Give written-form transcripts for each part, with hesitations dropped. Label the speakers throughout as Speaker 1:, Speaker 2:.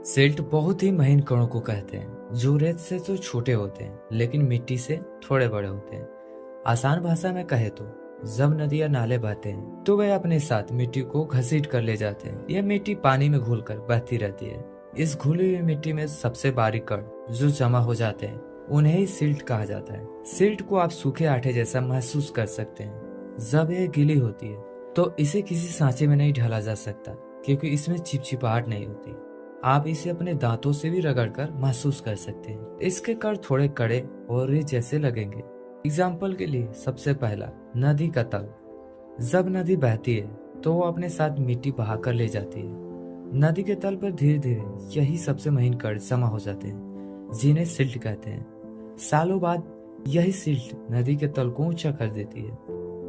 Speaker 1: Silt बहुत ही महीन कणों को कहते हैं जो रेत से तो छोटे होते हैं लेकिन मिट्टी से थोड़े बड़े होते हैं। आसान भाषा में कहे तो जब नदी या नाले बहते हैं तो वे अपने साथ मिट्टी को घसीट कर ले जाते हैं। यह मिट्टी पानी में घुलकर बहती रहती है। इस घुली हुई मिट्टी में सबसे बारीक कण जो जमा हो जाते हैं उन्हें ही सिल्ट कहा जाता है। सिल्ट को आप सूखे आटे जैसा महसूस कर सकते हैं। जब यह गीली होती है तो इसे किसी सांचे में नहीं ढाला जा सकता क्योंकि इसमें चिपचिपाहट नहीं होती। आप इसे अपने दांतों से भी रगड़कर महसूस कर सकते हैं। इसके कण थोड़े कड़े और रेत जैसे लगेंगे। एग्जाम्पल के लिए सबसे पहला नदी का तल। जब नदी बहती है तो वो अपने साथ मिट्टी बहा कर ले जाती है। नदी के तल पर धीरे धीरे यही सबसे महीन कण जमा हो जाते हैं जिन्हें सिल्ट कहते हैं। सालों बाद यही सिल्ट नदी के तल को ऊंचा कर देती है।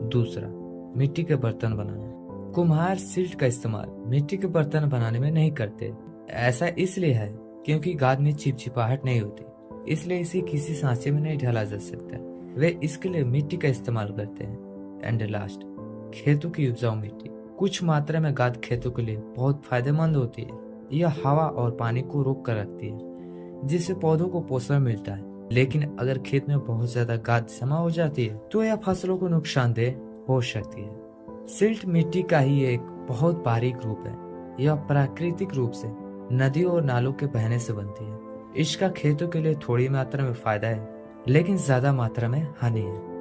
Speaker 1: दूसरा, मिट्टी के बर्तन बनाना। कुम्हार सिल्ट का इस्तेमाल मिट्टी के बर्तन बनाने में नहीं करते। ऐसा इसलिए है क्योंकि गाद में चिपचिपाहट नहीं होती, इसलिए इसे किसी सांचे में नहीं ढाला जा सकता। वे इसके लिए मिट्टी का इस्तेमाल करते हैं। एंड लास्ट, खेतों की उपजाऊ मिट्टी। कुछ मात्रा में गाद खेतों के लिए बहुत फायदेमंद होती है। यह हवा और पानी को रोक कर रखती है जिससे पौधों को पोषण मिलता है। लेकिन अगर खेत में बहुत ज्यादा गाद जमा हो जाती है तो यह फसलों को नुकसानदेह हो सकती है। सिल्ट मिट्टी का ही एक बहुत बारीक रूप है। यह प्राकृतिक रूप से नदियों और नालों के बहने से बनती है। इसका खेतों के लिए थोड़ी मात्रा में फायदा है लेकिन ज्यादा मात्रा में हानि है।